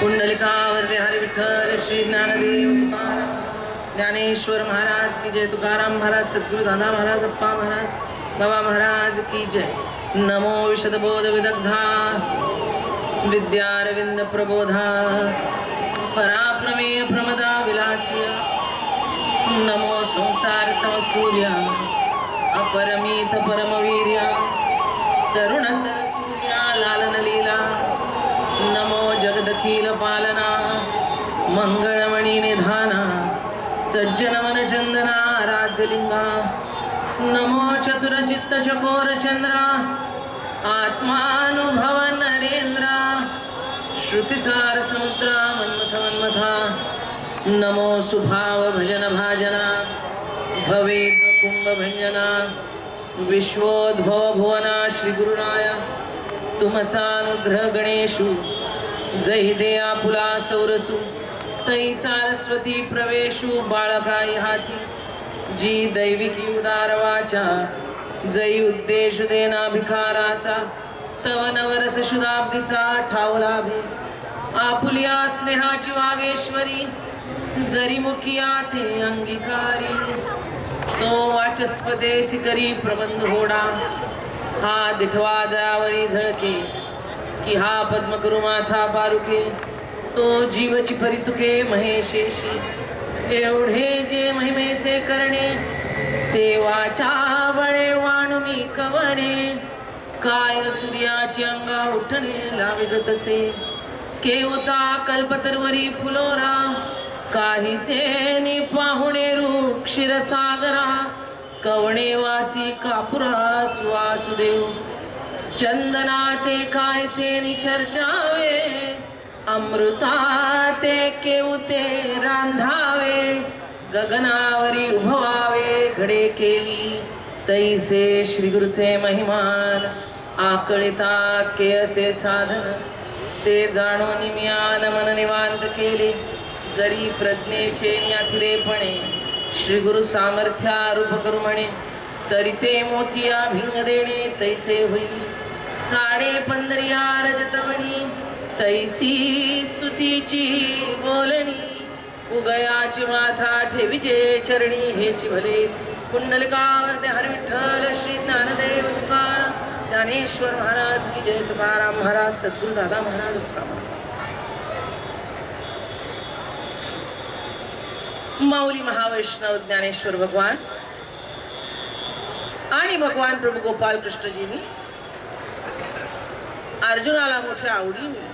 कुंडलिकावरती हरी विठ्ठल श्री ज्ञानदेव तुकाराम ज्ञानेश्वर महाराज की जय, तुकाराम महाराज, सद्गुरु दादा महाराज, अप्पा महाराज, बाबा महाराज की जय। नमो विशदबोध विदग्धा विद्यारविंद प्रबोधा पराप्रमेय प्रमदा विलासिया, नमो संसार तव सूर्य अपरमित परमवीर्या तरुण तरुर्या लालन लीला, नमो जगदखिल पालना मंगळमणी निधाना सज्जन मन चंदना आराध्यलिंगा, नमो चतुर चित्त चकोर चंद्रा आत्मानुभव नरेंद्रा श्रुतिसार समुद्रा मन्मथ मन्मथा, नमो सुभाव भजन भाजना भवेद कुंभ भंजना, विश्वोद्भव भुवना श्री गुरुराय तुमचा अनुग्रह गणेशु, जय दे आपुला सौरसु तै सारस्वती प्रवेशु, बाळकाई हाती जी दैविकी उदार वाचा, जय उद्देश देना भिकाराचा तव नवरस शुदाब्दीचा ठावला भे, आपुलिया स्नेहाची वागेश्वरी जरी मुखिया ते अंगीकारी, तो वाचस्पदेसी करी प्रबंध होडा, हा दिठवा जावरी झळके की हा पद्म करू माथा पारुके, तो जीवची परितुके महेशेशी, एवढे जे महिमेचे करणे ते वाचा बळे वाणुमी कवणे, काय सूर्याची अंगा उठणे लाविज तसे, केवता कल्पतरुवरी फुलोरा, काही सेनी पाहुणे रूप क्षीरसागरा, कवणे वासी कापुरा सुवासुदेव, चंदना ते काय सेनी चर्चावे, अमृता ते केवते रांधावे, गगनावरी उभवावे घडे केली, तैसे श्री गुरुचे महिमान, आकळिता के असे साधन, ते जाणून निम्यान मन निवांत केले, जरी प्रज्ञेचे न्याथिलेपणे श्री गुरु सामर्थ्या रूप करू म्हणे, तरी ते मोठिया भिंग देणे तैसे होईल, साडे पंधरिया रजतमणी तैसी स्तुतीची बोलणी, उगयाची माथा ठेविजे चरणी हेची भले, कुंडलिकावरती हरी विठ्ठल श्री ज्ञानदेव तुकाराम ज्ञानेश्वर महाराज की जय, तुकाराम महाराज, सद्गुरु दादा महाराज, अप्पा महाराज। माऊली महावैष्णव ज्ञानेश्वर भगवान आणि भगवान प्रभू गोपाल कृष्णजींनी अर्जुनाला मोठ्या आवडीने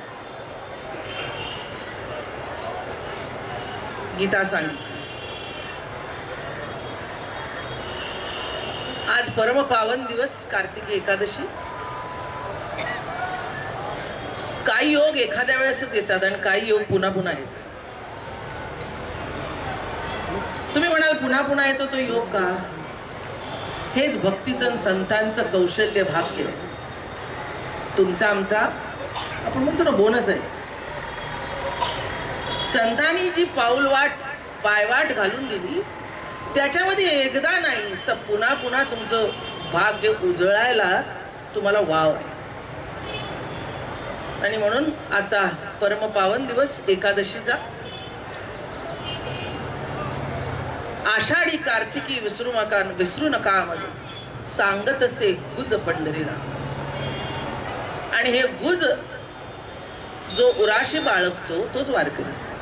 गीता सांगितली। आज परम पावन दिवस कार्तिकी एकादशी, काही योग एखाद्या वेळेसच येतात आणि काही योग पुन्हा पुन्हा येतात। तुम्ही म्हणाल पुन्हा पुन्हा येतो तो योग का? हेच भक्तीचं संतांचं कौशल्य भाग्य, तुमचा आमचा आपण म्हणतो ना बोनस आहे। संतांनी जी पायवाट घालून दिली त्याच्यामध्ये एकदा नाही तर पुन्हा पुन्हा तुमचं भाग्य उजळायला तुम्हाला वाव आहे। आणि म्हणून आजचा परम पावन दिवस एकादशीचा, आषाढी कार्तिकी विसरू नका मध्ये सांगत असे गुज पंढरीला, आणि हे गुज जो उराशी बाळगतो तोच वारकरीचा।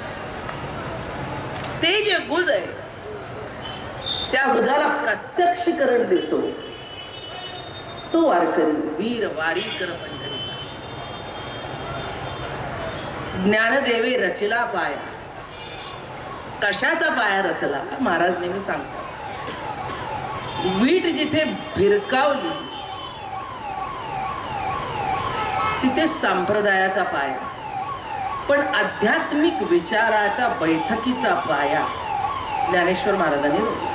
ते जे गुज आहे त्या गुजाला प्रत्यक्षीकरण देतो तो वारकरी, वीर वारीकर पंढरीचा। ज्ञानदेवे रचला पाया, कशाचा पाया रचला? महाराज नेहमी सांगतात, वीट जिथे भिरकावली तिथे संप्रदायाचा पाया, पण आध्यात्मिक विचाराचा बैठकीचा पाया ज्ञानेश्वर महाराजांनी रोवला।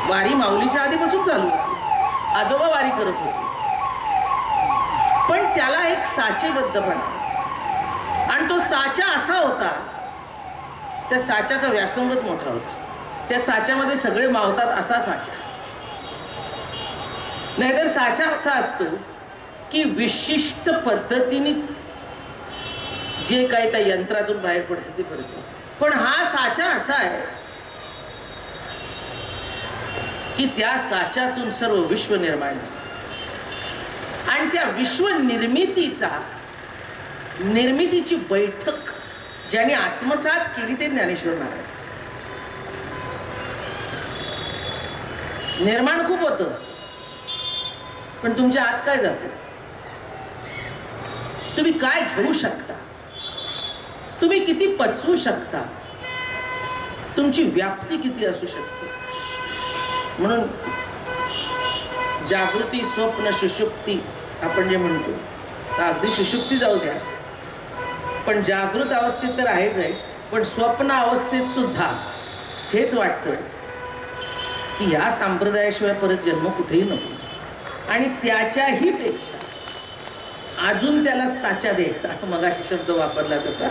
वारी माऊलीच्या आधीपासून चालू होती, आजोबा वारी करत होते, पण त्याला एक साचेबद्धपणा, आणि तो साचा असा होता, त्या साच्याचा व्यासंगच मोठा होता, त्या साच्यामध्ये सगळे मावतात असा साचा। नाहीतर साचा असा असतो की विशिष्ट पद्धतीनेच जे काही त्या यंत्रातून बाहेर पडतं ते पडतं. पण हा साचा असा आहे की त्या साच्यातून सर्व विश्व निर्माण झालं. आणि त्या विश्व निर्मितीची बैठक ज्यांनी आत्मसात केली ते ज्ञानेश्वर महाराज. निर्माण खूप होतं, पण तुमच्या आत काय जातं, तुम्ही काय घेऊ शकता, तुम्ही किती पचवू शकता, तुमची व्याप्ती किती असू शकते. म्हणून जागृती, स्वप्न, सुषुप्ती आपण जे म्हणतो, अगदी सुषुप्ती जाऊ द्या, पण जागृत अवस्थेत तर आहेच आहे, पण स्वप्न अवस्थेत सुद्धा हेच वाटतं की या संप्रदायाशिवाय परत जन्म कुठेही नको. आणि त्याच्याही पेक्षा अजून त्याला साचा द्यायचा. मगाशी शब्द वापरला तसा.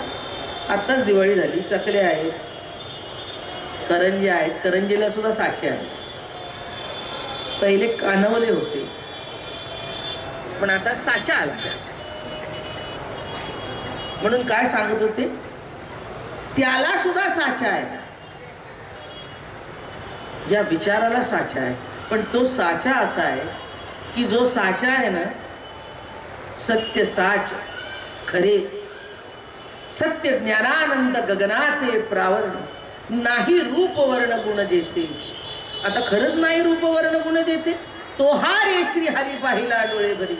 आत्ताच दिवाळी झाली, चकल्या आहेत, करंजे आहेत, करंजीला सुद्धा साचे आहेत. पहिले कानवले होते, पण आता साचा आला. म्हणून काय सांगत होते, त्याला सुद्धा साचा आहे, या विचाराला साचा आहे. पण तो साचा असा आहे की जो साचा आहे ना, सत्य साच खरे, सत्य ज्ञानानंद गगनाचे प्रावरण, नाही रूप वर्ण गुण देते. आता खरंच नाही रूप वर्ण गुण देते. तो हा रे श्री हरी पाहिला डोळे भरी,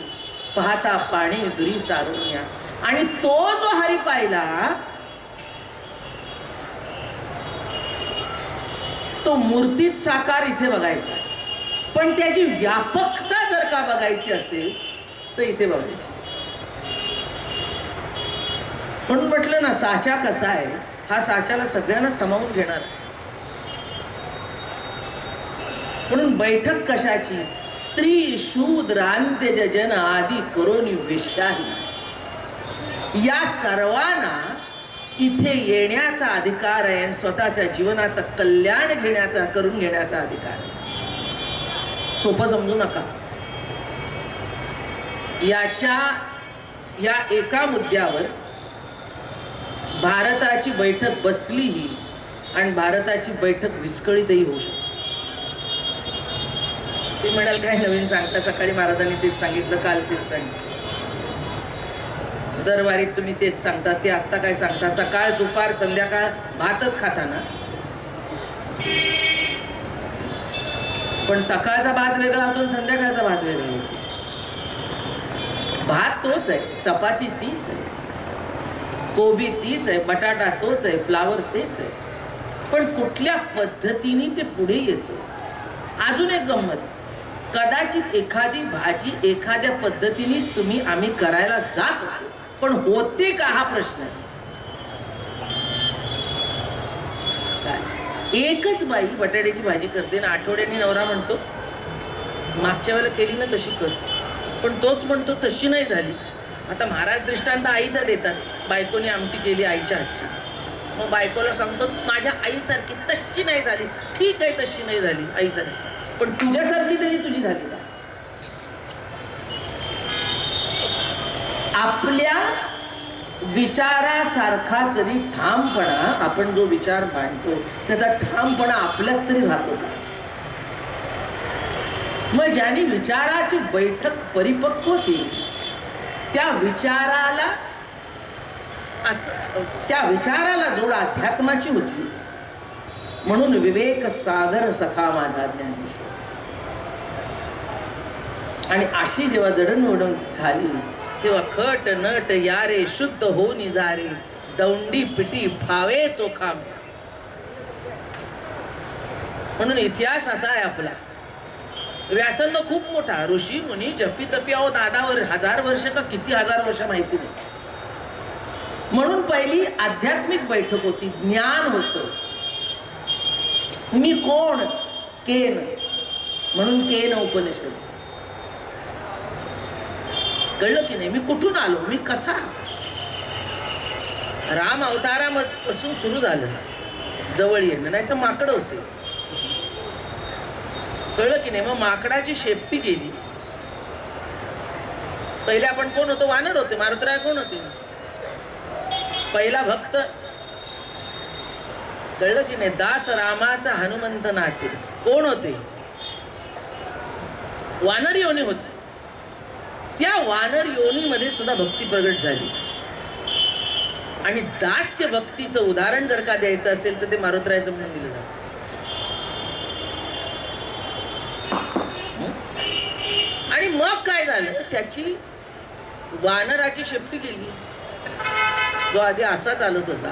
पाहता पाणी दुरी सारुण्या. आणि तो जो हरी पाहिला तो मूर्तीत साकार इथे बघायचा, पण त्याची व्यापकता जर का बघायची असेल तर इथे बघायची. म्हणून म्हटलं ना, साचा कसा आहे, हा साच्याला सगळ्यांना सामावून घेणार. म्हणून बैठक कशाची, स्त्री शूद्र अंत्य जन आदी करोनी वेश्याही, या सर्वांना इथे येण्याचा अधिकार आहे. स्वतःच्या जीवनाचा कल्याण घेण्याचा, करून घेण्याचा अधिकार आहे. सोपं समजू नका. या एका मुद्द्यावर भारताची बैठक बसलीही आणि भारताची बैठक विस्कळीतही होऊ शकते. ते म्हणाल काय नवीन सांगता, सकाळी महाराजांनी तेच सांगितलं, काल तेच सांगितलं, दरबारीत तुम्ही तेच सांगता, ते आत्ता काय सांगता, सकाळ दुपार संध्याकाळ भातच खाता ना. पण सकाळचा भात वेगळा होतो, संध्याकाळचा भात वेगळा होतो. भात तोच आहे, चपाती तीच आहे, कोबी तीच आहे, बटाटा तोच आहे, फ्लावर तेच आहे, पण कुठल्या पद्धतीने ते पुढे येतो. अजून एक गंमत, कदाचित एखादी भाजी एखाद्या पद्धतीनेच तुम्ही आम्ही करायला जात असतो, पण होते का हा प्रश्न आहे. एकच बाई बटाट्याची भाजी करते ना, आठवड्याने नवरा म्हणतो मागच्या वेळेला केली ना तशी कर, पण तोच म्हणतो तशी नाही झाली. आता महाराज दृष्टांत आईचा देतात, बायकोने आमटी केली आईच्या हातची, मग बायकोला सांगतो माझ्या आईसारखी तशी नाही झाली. ठीक आहे, तशी नाही झाली आईसारखी, पण तुझ्यासारखी तरी तुझी झाली का. आपल्या विचारासारखा तरी ठामपणा, आपण जो विचार मांडतो त्याचा ठामपणा आपल्यात तरी राहतो का. मग ज्यांनी विचाराची बैठक परिपक्व केली, त्या विचाराला जोड अध्यात्माची होती. म्हणून विवेक सागर सखा माझा ज्ञानेश्वर. आणि अशी जेव्हा जडणघडण झाली तेव्हा खट नट यारे शुद्ध होऊन जारे, दौंडी पिटी फावे चोखा. म्हणून इतिहास असा आहे आपला. व्यासंग खूप मोठा, ऋषी मुनी जपी तपी अहो 10,000 वर्ष का किती हजार वर्ष माहिती नाही. म्हणून पहिली आध्यात्मिक बैठक होती, ज्ञान होतं. मी कोण, केन, म्हणून केन उपनिषद. कळलं की नाही, मी कुठून आलो, मी कसा. राम अवतारापासून सुरू झालं जवळ येणं, नाही तर माकडं होते. कळलं की नाही. मग माकडाची शेपटी गेली. पहिले आपण कोण होतो, वानर होते. मारुतराय कोण होते, पहिला भक्त, कळलं की नाही? दास रामाचा हनुमंत नाचे. कोण होते? वानर योनी होते. त्या वानर योनीमध्ये सुद्धा भक्ती प्रगट झाली. आणि दास्य भक्तीचं उदाहरण जर का द्यायचं असेल तर ते मारुतरायाचं म्हणून दिलं जातं. आणि मग काय झालं? त्याची वानराची शेपटी गेली. जो आधी असा चालत होता,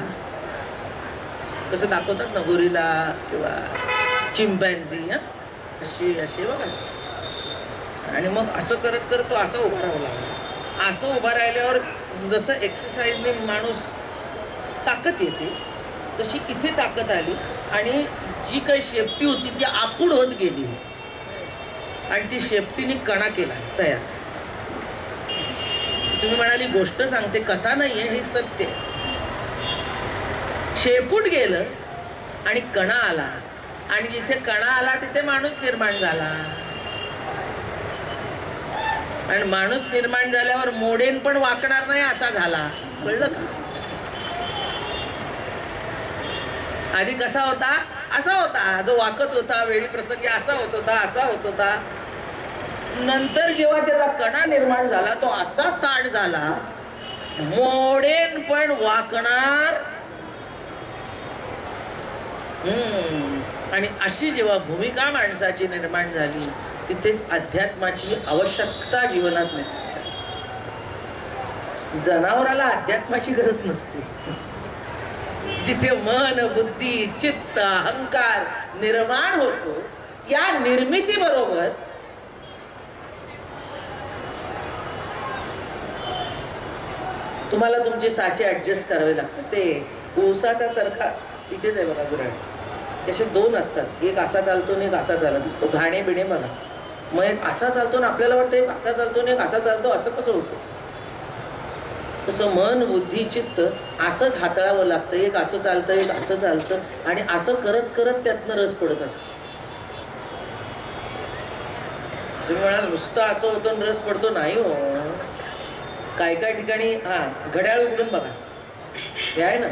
कसं दाखवतात ना गोरीला किंवा चिंपॅन्झी, अशी अशी बघा. आणि मग असं करत करत तो असा उभा राहू लागला. असं उभा राहिल्यावर जसं एक्सरसाइजने माणूस ताकद येते तशी इथे ताकद आली आणि जी काही शेपटी होती ती आखूड होत गेली आणि ती शेपटीने कणा केला तयार. तुम्ही म्हणाली गोष्ट सांगते, कथा नाहीये, हे सत्य. शेपूट गेलं आणि कणा आला आणि जिथे कणा आला तिथे माणूस निर्माण झाला. आणि माणूस निर्माण झाल्यावर मोडेन पण वाकणार नाही असा झाला. कळलं का? आधी कसा होता? असा होता, जो वाकत होता, वेळी प्रसंगी असा होत होता, असा होत होता. नंतर जेव्हा त्याचा कणा निर्माण झाला तो असा ताट झाला, मोडेन पण वाकणार. आणि अशी जेव्हा भूमिका माणसाची निर्माण झाली तिथेच अध्यात्माची आवश्यकता जीवनात नाही. जनावराला अध्यात्माची गरज नसते. जिथे मन, बुद्धी, चित्त, अहंकार निर्माण होतो, या निर्मिती बरोबर तुम्हाला तुमचे साचे ऍडजस्ट करावे लागतात. ते ऊसाचा चरखा तिथेच आहे बघा गुराळ. त्याचे दोन असतात, एक असा चालतो आणि एक असा चालत असतो. घाणे बिणे बघा. मग एक असा चालतो ना आपल्याला वाटतं एक असा चालतो आणि एक असा चालतो, असं कसं होतं? तसं मन, बुद्धी, चित्त असंच हाताळावं लागतं. एक असं चालतं, एक असं चालतं आणि असं करत करत त्यातनं रस पडत असतो. तुम्ही म्हणाल नुसतं असं होतं आणि रस पडतो, नाही हो. काय काय ठिकाणी घड्याळ उघडून बघा, हे आहे ना,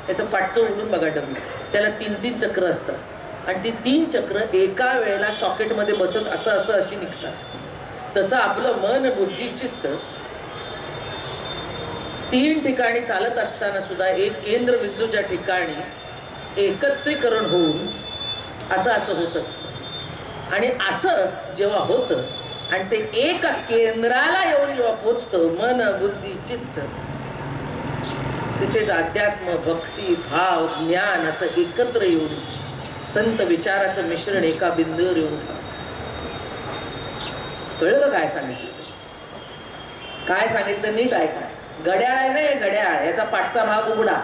त्याचं पाठचं उघडून बघा डबी. त्याला 3-3 चक्र असतात आणि ती 3 चक्र एका वेळेला सॉकेटमध्ये बसत असं असं अशी निघतात. तसं आपलं मन, बुद्धी, चित्त 3 ठिकाणी चालत असताना सुद्धा एक केंद्रबिंदूच्या ठिकाणी एकत्रीकरण होऊन असं असं होत असतं. आणि असं जेव्हा होतं आणि ते एका केंद्राला येऊन जेव्हा पोचतं मन, बुद्धी, चित्त, तिथेच अध्यात्म, भक्ती, भाव, ज्ञान असं एकत्र येऊन संत विचाराचं मिश्रण एका बिंदूवर येऊन. कळलं काय सांगितलं? काय सांगितलं नीट ऐका. घड्याळ आहे ना, हे घड्याळ, याचा पाठचा भाग उघडा,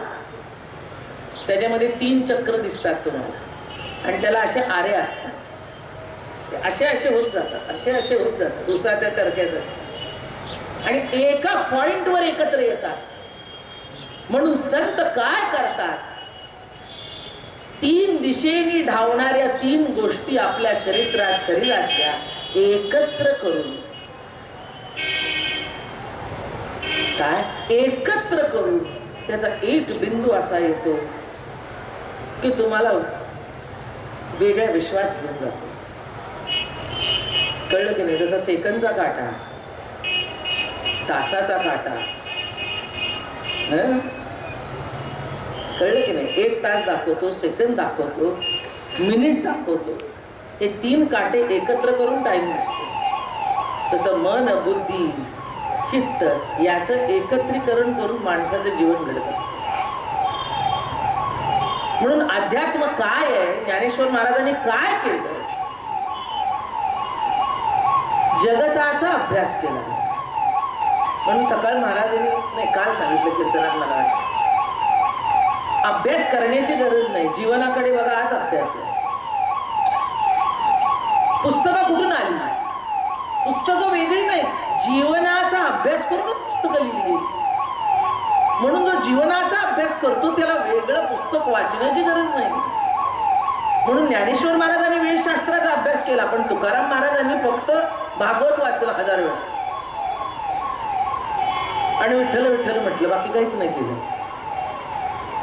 त्याच्यामध्ये 3 चक्र दिसतात तुम्हाला आणि त्याला असे आरे असतात. असे असे होत जातात, असे असे होत जातात ऊसाच्या चरख्याचं आणि एका पॉइंटवर एकत्र येतात. म्हणून संत काय करतात? 3 दिशेनी धावणाऱ्या 3 गोष्टी आपल्या शरीरातल्या एकत्र करून, काय एकत्र करून त्याचा एक बिंदू असा येतो की तुम्हाला वेगळ्या विश्वात घेऊन जातो. कळलं की नाही? जसा सेकंदचा काटा, तासाचा काटा, कळलं की नाही? 1 तास दाखवतो, सेकंद दाखवतो, मिनिट दाखवतो. हे 3 काटे एकत्र करून टाइम नसतो. तसं मन, बुद्धी, चित्त याचं एकत्रीकरण करून माणसाचं जीवन घडत असतं. म्हणून अध्यात्म काय आहे? ज्ञानेश्वर महाराजांनी काय केलं? जगताचा अभ्यास केला. म्हणून सकाळ महाराजांनी नाही काल सांगितलं कीर्तनात मला वाटतं, अभ्यास करण्याची गरज नाही, जीवनाकडे बघा आज अभ्यास आहे. पुस्तकं कुठून आली? पुस्तकं वेगळी नाही, जीवनाचा अभ्यास करूनच पुस्तकं लिहिली गेली. म्हणून जो जीवनाचा अभ्यास करतो त्याला वेगळं पुस्तक वाचण्याची गरज नाही. म्हणून ज्ञानेश्वर महाराजांनी वेदशास्त्राचा अभ्यास केला, पण तुकाराम महाराजांनी फक्त भागवत वाचलं 1000 वेळा आणि विठ्ठल विठ्ठल म्हटलं, बाकी काहीच नाही केलं.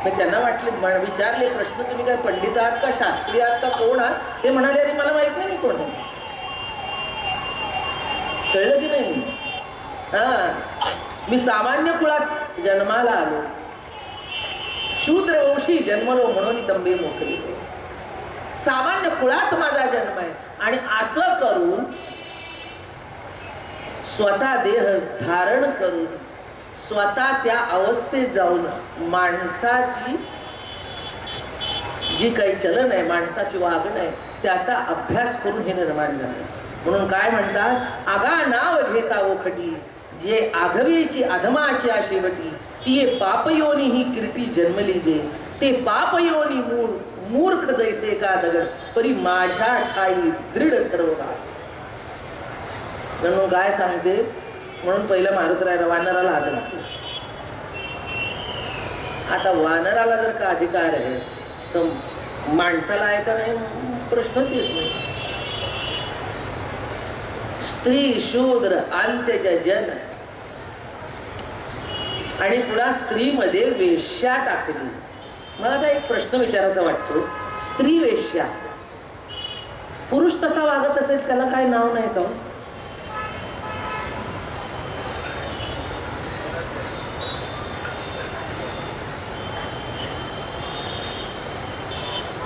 मग त्यांना वाटले, विचारले प्रश्न, तुम्ही काय पंडित आहात का शास्त्री आहात का कोण आहात? ते म्हणाले, अरे मला माहित नाही मी कोण आहे. कळलं की नाही? मी सामान्य कुळात जन्माला आलो, शूद्र वंशी जन्मलो म्हणून तंबे मोकळी. सामान्य कुळात माझा जन्म आहे आणि असं करून स्वतः देह धारण करून स्वतः त्या अवस्थेत जाऊन माणसाची जी काही चलन आहे, माणसाची वागणं आहे, त्याचा अभ्यास करून हे निर्माण झालं. म्हणून काय म्हणतात, आगा नाव घेता ओखटी, जे आघवेची अधमाची शेवटी, ती पापयोनी ही कीर्ती जन्मली जे, ते पापयोनी मूळ मूर्ख जैसे का दगड, परी माझ्या ठाई दृढ सर्व काळ. म्हणून काय सांगते, म्हणून पहिला मारुतरायला वानराला आदर. आता वानराला जर का अधिकार आहे तर माणसाला आहे का नाही प्रश्नच येत नाही. स्त्री शूद्र अंत्यज जन, आणि पुन्हा स्त्रीमध्ये वेश्या टाकली. मला आता एक प्रश्न विचारायचा वाटतो, स्त्री वेश्या, पुरुष तसा वागत असेल त्याला काय नाव नाही का?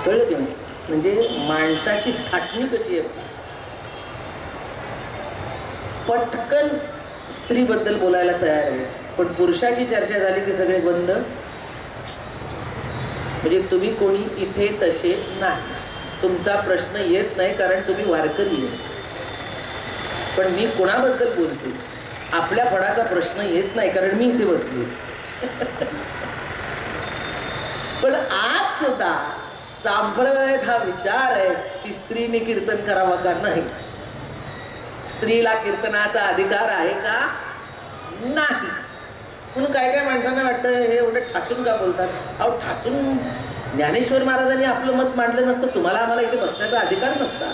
कळलं की नाही? म्हणजे माणसाची थाटणी कशी आहे. पटकन स्त्रीबद्दल बोलायला तयार आहे, पण पुरुषाची चर्चा झाली की सगळे बंद. म्हणजे तुम्ही कोणी इथे तसे नाही, तुमचा प्रश्न येत नाही कारण तुम्ही वारकरी आहे. पण मी कोणाबद्दल बोलते, आपल्या फडाचा प्रश्न येत नाही कारण मी इथे बसले. पण आज सुद्धा संप्रदायात हा विचार आहे की स्त्रीने कीर्तन करावं का नाही. स्त्रीला कीर्तनाचा अधिकार आहे का नाही. म्हणून काय काय माणसांना वाटतं हे एवढं ठासून का बोलतात. अहो ठासून ज्ञानेश्वर महाराजांनी आपलं मत मांडलं नसतं, तुम्हाला आम्हाला इथे बसण्याचा अधिकार नसता.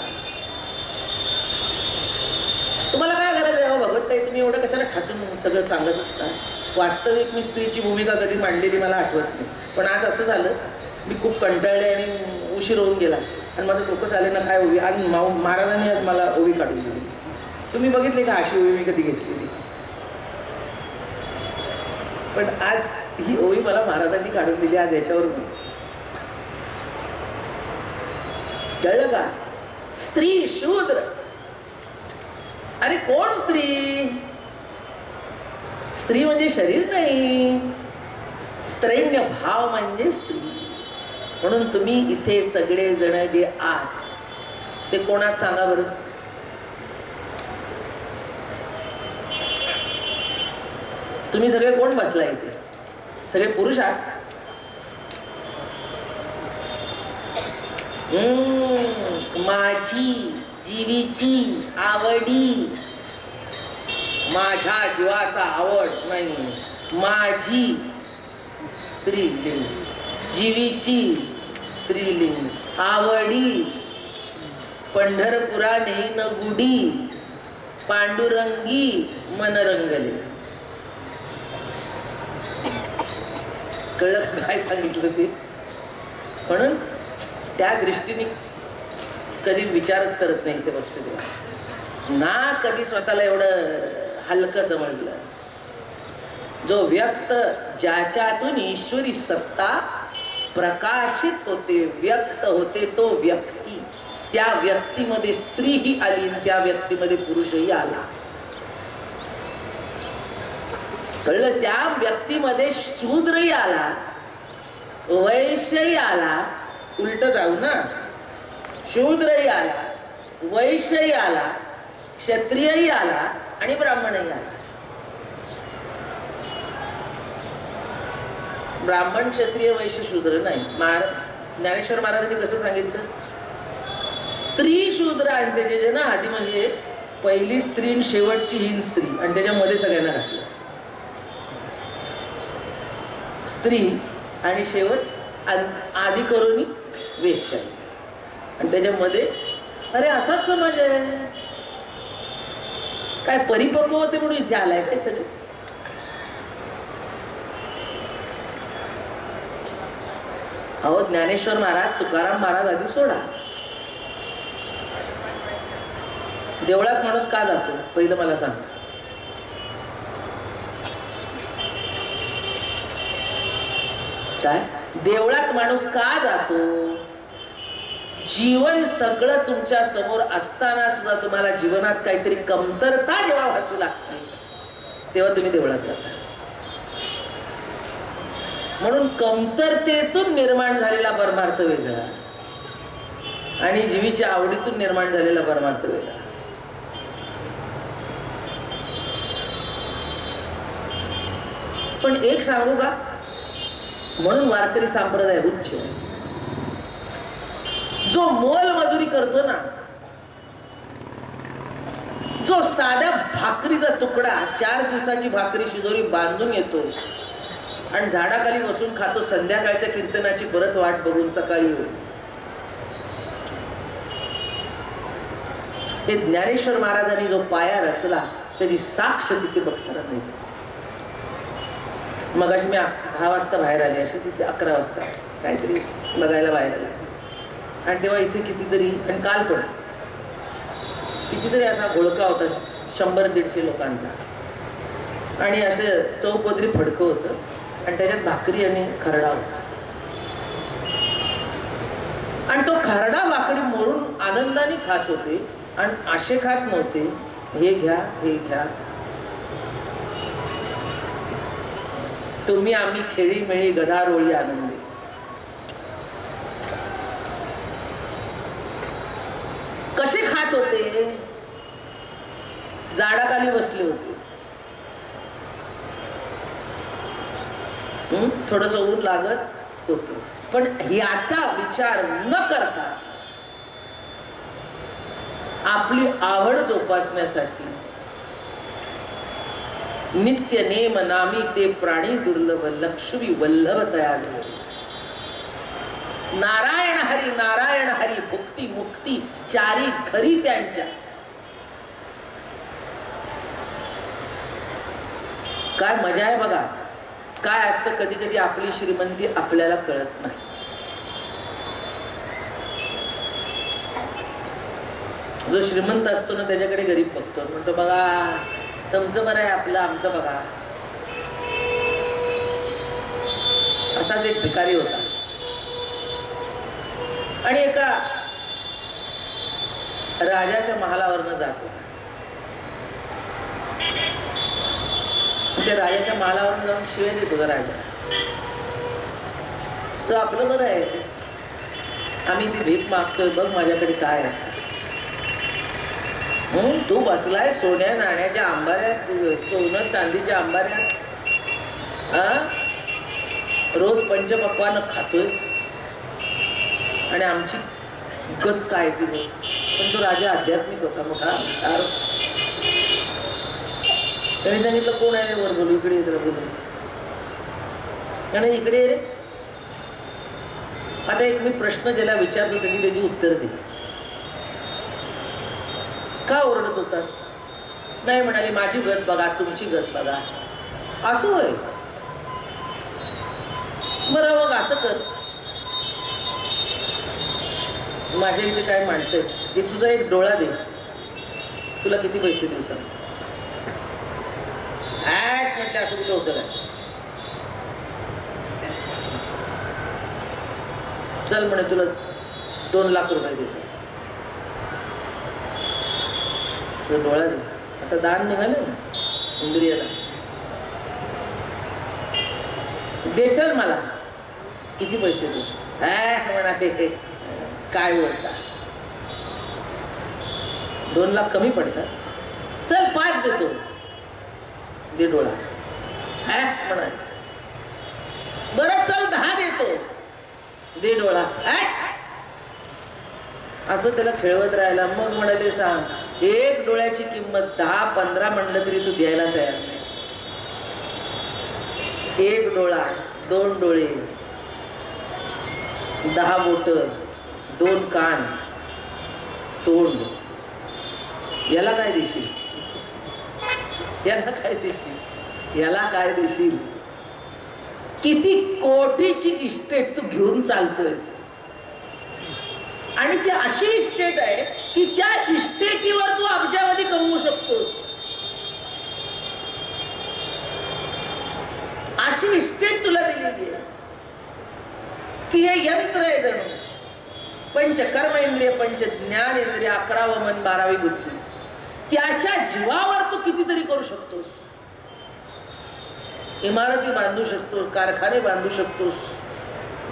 तुम्हाला काय गरज आहे भगवत ताई, तुम्ही एवढं कशाला ठासून सगळं सांगत असता. वास्तविक मी स्त्रीची भूमिका कधी मांडलेली मला आठवत नाही. पण आज असं झालं, मी खूप कंटाळले आणि उशीर होऊन गेला आणि माझं डोकं झाले ना काय ओवी. आज महाराजांनी आज मला ओवी काढून दिली. तुम्ही बघितले का अशी ओवी मी कधी घेतलेली? पण आज ही ओवी मला महाराजांनी काढून दिली. आज याच्यावर कळलं का? स्त्री शूद्र, अरे कोण स्त्री? स्त्री म्हणजे शरीर नाही, स्त्रैण्य भाव म्हणजे स्त्री. म्हणून तुम्ही इथे सगळे जण जे आहात ते कोणात सांगा बरं? तुम्ही सगळे कोण बसला इथे? सगळे पुरुष आहात. माझी जीवीची आवडी, माझ्या जीवाचा आवड नाही, माझी स्त्रीलिंग, जीवीची स्त्रीलिंग, आवडी पंढरपुरा नेईन गुडी, पांडुरंगी मन रंगले. कळलं काय सांगितलं ते? म्हणून त्या दृष्टीने कधी विचारच करत नाही ते वस्तू ना, कधी स्वतःला एवढं हलकं समजलं. जो व्यक्त ज्याच्यातून ईश्वरी सत्ता प्रकाशित होते, व्यक्त होते, तो व्यक्ती, त्या व्यक्तीमध्ये स्त्रीही आली, त्या व्यक्तीमध्ये पुरुषही आला. कळलं? त्या व्यक्तीमध्ये शूद्रही आला, वैश्यही आला. उलट जाऊ ना, शूद्रही आला, वैश्यही आला, क्षत्रियही आला आणि ब्राह्मणही आला. ब्राह्मण क्षत्रिय वैश्य शूद्र नाही. ज्ञानेश्वर महाराजांनी कसं सांगितलं? स्त्री शूद्र आणि त्याचे जे ना आधी म्हणजे पहिली स्त्री आणि शेवटची हीन स्त्री आणि त्याच्यामध्ये सगळ्यांना घातलं. स्त्री आणि शेवट आधी करून वेश्या आणि त्याच्यामध्ये अरे असाच समाज आहे. काय परिपक्व होते म्हणून इथे आलाय काय सगळं? अहो ज्ञानेश्वर महाराज, तुकाराम महाराज आधी सोडा. देवळात माणूस का जातो पहिलं मला सांग. काय देवळात माणूस का जातो? जीवन सगळं तुमच्या समोर असताना सुद्धा तुम्हाला जीवनात काहीतरी कमतरता जेव्हा भासू लागते तेव्हा तुम्ही देवळात जाता. म्हणून कमतरतेतून निर्माण झालेला परमार्थ वेगळा आणि जीवीच्या आवडीतून निर्माण झालेला परमार्थ वेगळा. पण एक सांगू का, म्हणून वारकरी संप्रदाय उच्च. जो मोल मजुरी करतो ना, जो साध्या भाकरीचा तुकडा 4 दिवसाची भाकरी शिदोरी बांधून येतो आणि झाडाखाली बसून खातो, संध्याकाळच्या कीर्तनाची परत वाट बघून सकाळी होईल. हे ज्ञानेश्वर महाराजांनी जो पाया रचला त्याची साक्ष तिथे बघताना नाही. मग अशी मी 10 वाजता बाहेर आले, अशी तिथे 11 वाजता काहीतरी बघायला बाहेर आले आणि तेव्हा इथे कितीतरी, आणि काल पण कितीतरी असा घोळका होता 100-150 लोकांचा आणि असं चौपदरी फडकं होतं आणि त्याच्यात भाकरी आणि खरडा होता आणि तो खरडा भाकरी मोरून आनंदाने खात होते आणि आशे खात नव्हते, हे घ्या हे घ्या, तुम्ही आम्ही खेळी मेळी गदारोळी आनंदी. कसे खात होते? झाडाखाली बसले होते, थोडस ऊन लागत होत, पण याचा विचार न करता आपली आवड जोपासण्यासाठी नित्य नेम नामी ते प्राणी दुर्लभ लक्ष्मी वल्लभ तयार. नारायण हरी भुक्ती मुक्ती चारी खरी त्यांच्या. काय मजा आहे बघा. काय असतं कधी कधी आपली श्रीमंती आपल्याला कळत नाही. जो श्रीमंत असतो ना त्याच्याकडे गरीब बघतो, म्हणतो बघा तुमचं बरं आहे, आपलं आमचं बघा. असाच एक भिकारी होता आणि एका राजाच्या महालावरनं जातो. त्या राजाच्या महालावरनं जाऊन शिव्या देत होता राजा. तर आपलं बरं आहे, आम्ही ती भीक मागतोय, बघ माझ्याकडे काय आहे. तू बसलाय सोन्या नाण्याच्या अंबाऱ्यात, सोनं चांदीच्या अंबाऱ्यात, रोज पंचपक्वान्न खातोयस आणि आमची गत काय तिने. पण तो राजा आध्यात्मिक होता, मोठा. त्याने सांगितलं कोण आहे वर बोलू, इकडे येत बोलू. त्याने इकडे ये रे. आता एक मी प्रश्न ज्याला विचारतो त्यांनी त्याची उत्तर दिली. का ओरडत होता? नाही म्हणाले माझी गत बघा, तुमची गत बघा. असं होय, बरं मग असं कर, माझ्या इथे काय माणसं आहेत, ते तुझा एक डोळा दे, तुला किती पैसे देऊ सांग. म्हटलं असं कुठं होतं काय. चल म्हणे तुला 2 लाख रुपये देतो. डोळा दे. आता दान निघालं ना इंद्रियाला. दे चल मला, किती पैसे दे. म्हणाले काय बोलता, 2 लाख कमी पडतात, चल 5 देतो. दे डोळा. म्हणाले बरं चल 10 देतो. दे डोळा. असं त्याला खेळवत राहिला. मग म्हणाले सांग, एक डोळ्याची किंमत 10-15 म्हणलं तरी तू द्यायला तयार नाही. 1 डोळा, 2 डोळे, 10 बोट, 2 कान, तोंड, याला काय देशील? याला काय देशील? याला काय देशील? किती कोटीची इस्टेट तू घेऊन चालतोयस आणि ती अशी इस्टेट आहे की त्या इस्टेटीवर तू अब्जावधी कमवू शकतोस. अशी इस्टेट तुला दिलेली आहे की हे यंत्र आहे जणू. पंच कर्म इंद्रिय, पंच ज्ञान इंद्रिय, 11व मन, 12वी बुद्धी, त्याच्या जीवावर तू कितीतरी करू शकतोस. इमारती बांधू शकतोस, कारखाने बांधू शकतोस,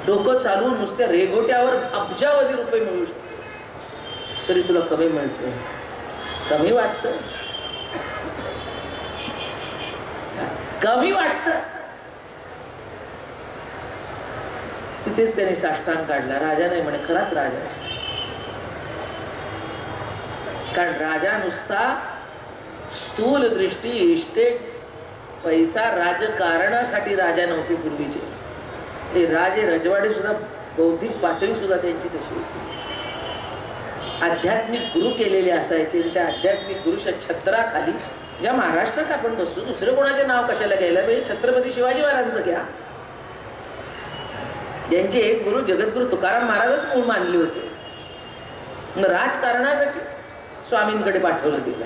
डोकं चालवून नुसत्या रेघोट्यावर अब्जावधी रुपये मिळू शकतो. तरी तुला कमी मिळतं, कमी वाटतं, कमी वाटतं. तिथेच त्याने साष्टांग काढला. राजा नाही म्हणे, खराच राजा. कारण राजा नुसता स्थूल दृष्टी, इस्टेट, पैसा, राजकारणासाठी राजा नव्हते पूर्वीचे. हे राजे रजवाडे सुद्धा, बौद्धिक पातळी सुद्धा त्यांची तशी होती. आध्यात्मिक गुरु केलेले असायचे. त्या आध्यात्मिक गुरुच्या छत्राखाली, ज्या महाराष्ट्रात आपण बसतो, दुसरं कोणाचे नाव कशाला घ्यायला पाहिजे? छत्रपती शिवाजी महाराजांचं घ्या. यांचे एक गुरु जगद्गुरु तुकाराम महाराजच मूळ मानले होते. मग राजकारणासाठी स्वामींकडे पाठवलं गेलं.